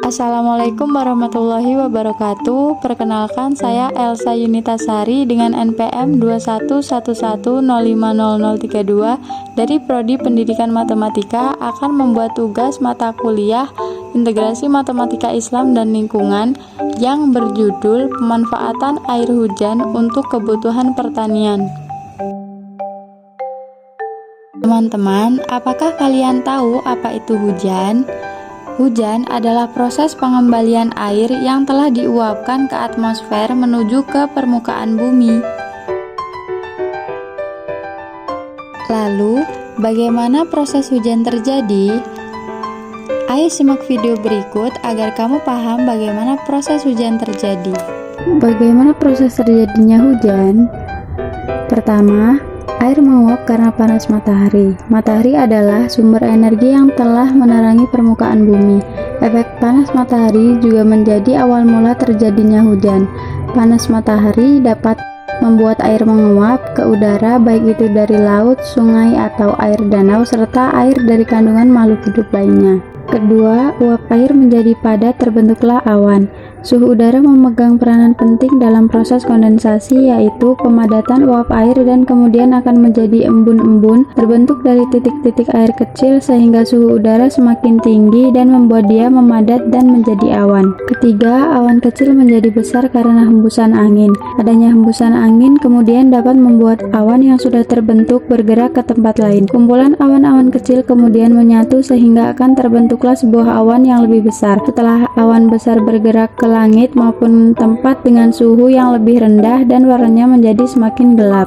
Assalamualaikum warahmatullahi wabarakatuh. Perkenalkan, saya Elsa Yunitasari dengan NPM 2111050032 dari Prodi Pendidikan Matematika akan membuat tugas mata kuliah Integrasi Matematika Islam dan Lingkungan yang berjudul Pemanfaatan Air Hujan untuk Kebutuhan Pertanian. Teman-teman, apakah kalian tahu apa itu hujan? Hujan adalah proses pengembalian air yang telah diuapkan ke atmosfer menuju ke permukaan bumi. Lalu, bagaimana proses hujan terjadi? Ayo simak video berikut agar kamu paham bagaimana proses hujan terjadi. Bagaimana proses terjadinya hujan? Pertama, air menguap karena panas matahari. Matahari adalah sumber energi yang telah menerangi permukaan bumi. Efek panas matahari juga menjadi awal mula terjadinya hujan. Panas matahari dapat membuat air menguap ke udara, baik itu dari laut, sungai, atau air danau, serta air dari kandungan makhluk hidup lainnya. Kedua, uap air menjadi padat, terbentuklah awan. Suhu udara memegang peranan penting dalam proses kondensasi, yaitu pemadatan uap air, dan kemudian akan menjadi embun-embun terbentuk dari titik-titik air kecil sehingga suhu udara semakin tinggi dan membuat dia memadat dan menjadi awan. Ketiga, awan kecil menjadi besar karena hembusan angin. Adanya hembusan angin kemudian dapat membuat awan yang sudah terbentuk bergerak ke tempat lain. Kumpulan awan-awan kecil kemudian menyatu sehingga akan terbentuklah sebuah awan yang lebih besar. Setelah awan besar bergerak ke langit maupun tempat dengan suhu yang lebih rendah dan warnanya menjadi semakin gelap.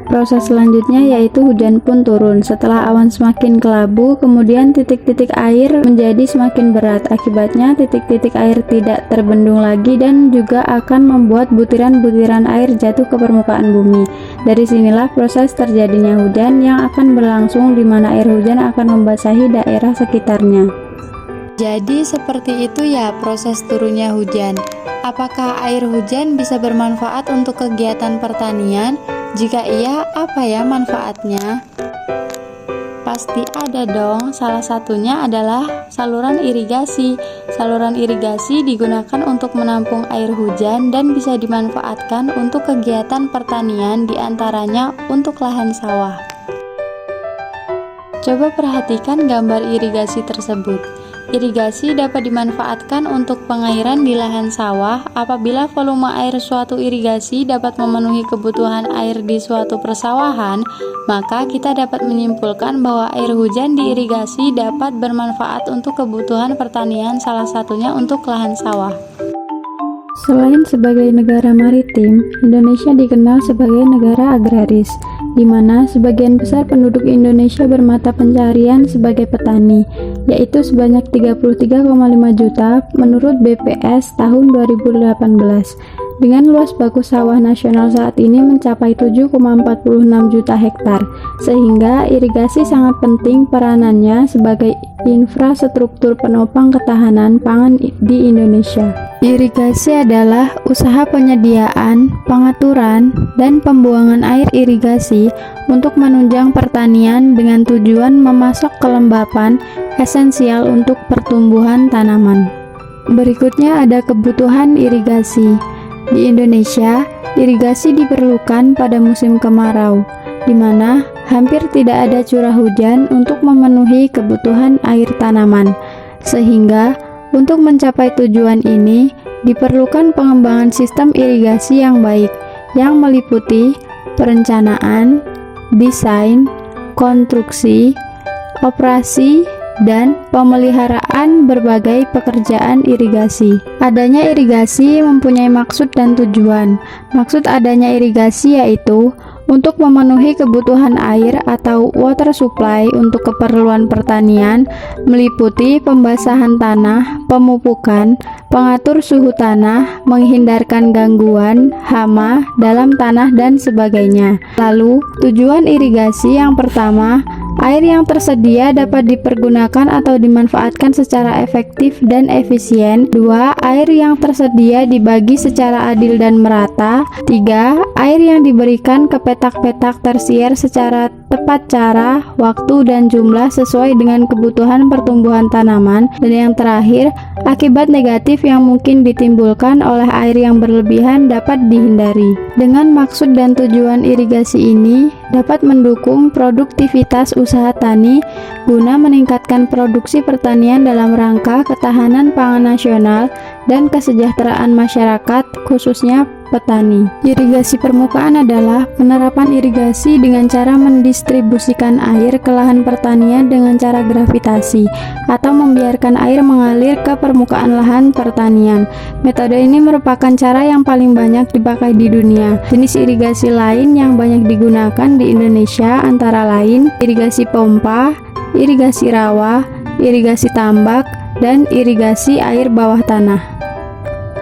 Proses selanjutnya yaitu hujan pun turun. Setelah awan semakin kelabu, kemudian titik-titik air menjadi semakin berat. Akibatnya titik-titik air tidak terbendung lagi dan juga akan membuat butiran-butiran air jatuh ke permukaan bumi. Dari sinilah proses terjadinya hujan yang akan berlangsung, di mana air hujan akan membasahi daerah sekitarnya. Jadi seperti itu ya proses turunnya hujan. Apakah air hujan bisa bermanfaat untuk kegiatan pertanian? Jika iya, apa ya manfaatnya? Pasti ada dong. Salah satunya adalah saluran irigasi. Saluran irigasi digunakan untuk menampung air hujan dan bisa dimanfaatkan untuk kegiatan pertanian, diantaranya untuk lahan sawah. Coba perhatikan gambar irigasi tersebut. Irigasi dapat dimanfaatkan untuk pengairan di lahan sawah. Apabila volume air suatu irigasi dapat memenuhi kebutuhan air di suatu persawahan, maka kita dapat menyimpulkan bahwa air hujan di irigasi dapat bermanfaat untuk kebutuhan pertanian, salah satunya untuk lahan sawah. Selain sebagai negara maritim, Indonesia dikenal sebagai negara agraris, di mana sebagian besar penduduk Indonesia bermata pencaharian sebagai petani, yaitu sebanyak 33,5 juta menurut BPS tahun 2018. Dengan luas baku sawah nasional saat ini mencapai 7,46 juta hektar, sehingga irigasi sangat penting peranannya sebagai infrastruktur penopang ketahanan pangan di Indonesia. Irigasi adalah usaha penyediaan, pengaturan, dan pembuangan air irigasi untuk menunjang pertanian dengan tujuan memasok kelembapan esensial untuk pertumbuhan tanaman. Berikutnya ada kebutuhan irigasi. Di Indonesia, irigasi diperlukan pada musim kemarau, di mana hampir tidak ada curah hujan untuk memenuhi kebutuhan air tanaman. Sehingga, untuk mencapai tujuan ini, diperlukan pengembangan sistem irigasi yang baik, yang meliputi perencanaan, desain, konstruksi, operasi, dan pemeliharaan berbagai pekerjaan irigasi. Adanya irigasi mempunyai maksud dan tujuan. Maksud adanya irigasi yaitu untuk memenuhi kebutuhan air atau water supply untuk keperluan pertanian, meliputi pembasahan tanah, pemupukan, pengatur suhu tanah, menghindarkan gangguan hama dalam tanah, dan sebagainya. Lalu, tujuan irigasi yang pertama Air yang tersedia dapat dipergunakan atau dimanfaatkan secara efektif dan efisien. 2. Air yang tersedia dibagi secara adil dan merata. 3. Air yang diberikan ke petak-petak tersier secara tepat cara, waktu, dan jumlah sesuai dengan kebutuhan pertumbuhan tanaman. Dan yang terakhir, akibat negatif yang mungkin ditimbulkan oleh air yang berlebihan dapat dihindari. Dengan maksud dan tujuan irigasi ini dapat mendukung produktivitas usaha tani guna meningkatkan produksi pertanian dalam rangka ketahanan pangan nasional dan kesejahteraan masyarakat, khususnya petani. Irigasi permukaan adalah penerapan irigasi dengan cara mendistribusikan air ke lahan pertanian dengan cara gravitasi atau membiarkan air mengalir ke permukaan lahan pertanian. Metode ini merupakan cara yang paling banyak dipakai di dunia. Jenis irigasi lain yang banyak digunakan di Indonesia antara lain irigasi pompa, irigasi rawa, irigasi tambak, dan irigasi air bawah tanah.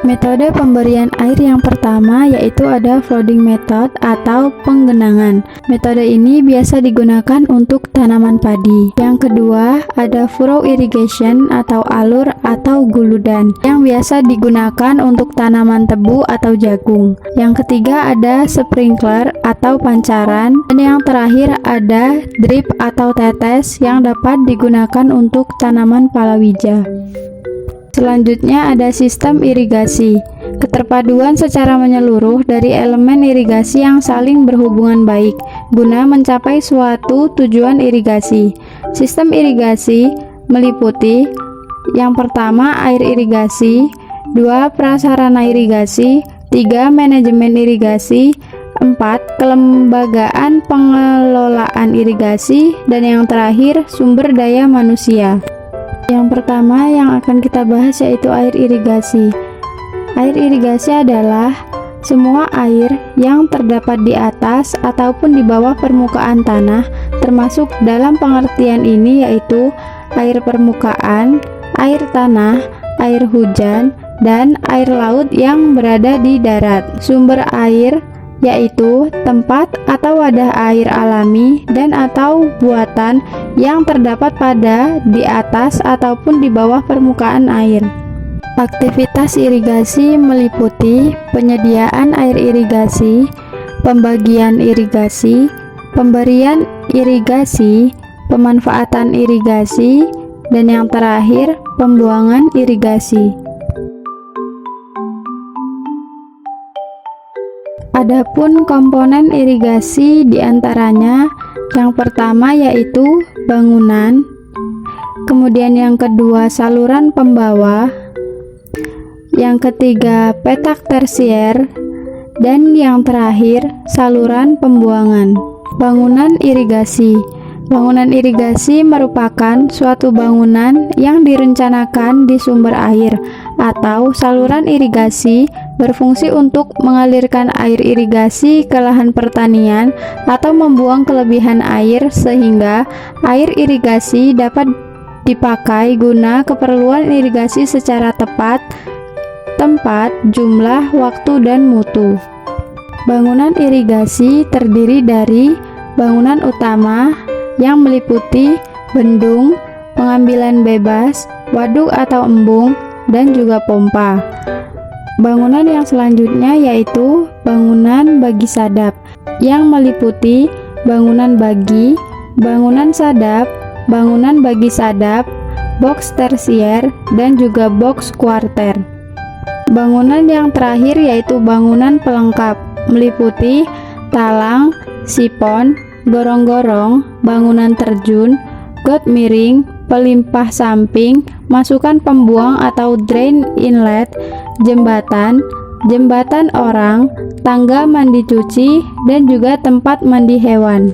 Metode pemberian air yang pertama yaitu ada flooding method atau penggenangan. Metode ini biasa digunakan untuk tanaman padi. Yang kedua ada furrow irrigation atau alur atau guludan yang biasa digunakan untuk tanaman tebu atau jagung. Yang ketiga ada sprinkler atau pancaran. Dan yang terakhir ada drip atau tetes yang dapat digunakan untuk tanaman palawija. Selanjutnya ada sistem irigasi, keterpaduan secara menyeluruh dari elemen irigasi yang saling berhubungan baik guna mencapai suatu tujuan irigasi. Sistem irigasi meliputi yang pertama air irigasi, 2 prasarana irigasi, 3 manajemen irigasi, 4 kelembagaan pengelolaan irigasi, dan yang terakhir sumber daya manusia. Yang pertama yang akan kita bahas yaitu air irigasi. Air irigasi adalah semua air yang terdapat di atas ataupun di bawah permukaan tanah, termasuk dalam pengertian ini yaitu air permukaan, air tanah, air hujan, dan air laut yang berada di darat. Sumber air yaitu tempat atau wadah air alami dan atau buatan yang terdapat pada di atas ataupun di bawah permukaan air. Aktivitas irigasi meliputi penyediaan air irigasi, pembagian irigasi, pemberian irigasi, pemanfaatan irigasi, dan yang terakhir pembuangan irigasi. Adapun komponen irigasi diantaranya yang pertama yaitu bangunan, kemudian yang kedua saluran pembawa, yang ketiga petak tersier, dan yang terakhir saluran pembuangan. Bangunan irigasi. Bangunan irigasi merupakan suatu bangunan yang direncanakan di sumber air atau saluran irigasi berfungsi untuk mengalirkan air irigasi ke lahan pertanian atau membuang kelebihan air sehingga air irigasi dapat dipakai guna keperluan irigasi secara tepat, tempat, jumlah, waktu, dan mutu. Bangunan irigasi terdiri dari bangunan utama yang meliputi bendung, pengambilan bebas, waduk atau embung, dan juga pompa. Bangunan yang selanjutnya yaitu bangunan bagi sadap yang meliputi bangunan bagi, bangunan sadap, bangunan bagi sadap, box tersier, dan juga box kuarter. Bangunan yang terakhir yaitu bangunan pelengkap meliputi talang, sipon, gorong-gorong, bangunan terjun, got miring, pelimpah samping, masukan pembuang atau drain inlet, jembatan, jembatan orang, tangga mandi cuci, dan juga tempat mandi hewan.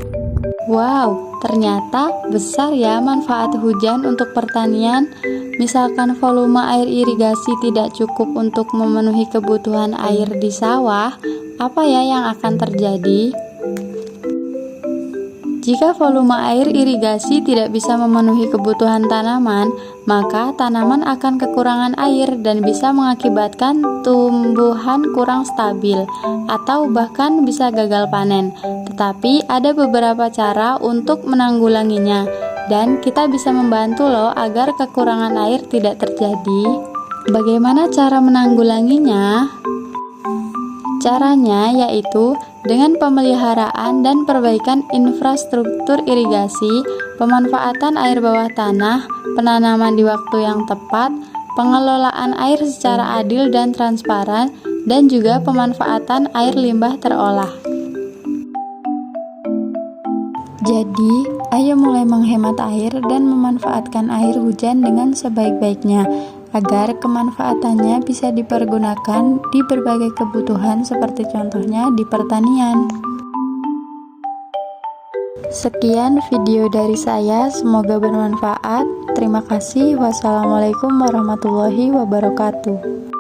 Wow, ternyata besar ya manfaat hujan untuk pertanian. Misalkan volume air irigasi tidak cukup untuk memenuhi kebutuhan air di sawah, apa ya yang akan terjadi? Jika volume air irigasi tidak bisa memenuhi kebutuhan tanaman, maka tanaman akan kekurangan air dan bisa mengakibatkan tumbuhan kurang stabil atau bahkan bisa gagal panen. Tetapi ada beberapa cara untuk menanggulanginya dan kita bisa membantu loh agar kekurangan air tidak terjadi. Bagaimana cara menanggulanginya? Caranya yaitu dengan pemeliharaan dan perbaikan infrastruktur irigasi, pemanfaatan air bawah tanah, penanaman di waktu yang tepat, pengelolaan air secara adil dan transparan, dan juga pemanfaatan air limbah terolah. Jadi, ayo mulai menghemat air dan memanfaatkan air hujan dengan sebaik-baiknya, agar kemanfaatannya bisa dipergunakan di berbagai kebutuhan seperti contohnya di pertanian. Sekian video dari saya, semoga bermanfaat. Terima kasih. Wassalamualaikum warahmatullahi wabarakatuh.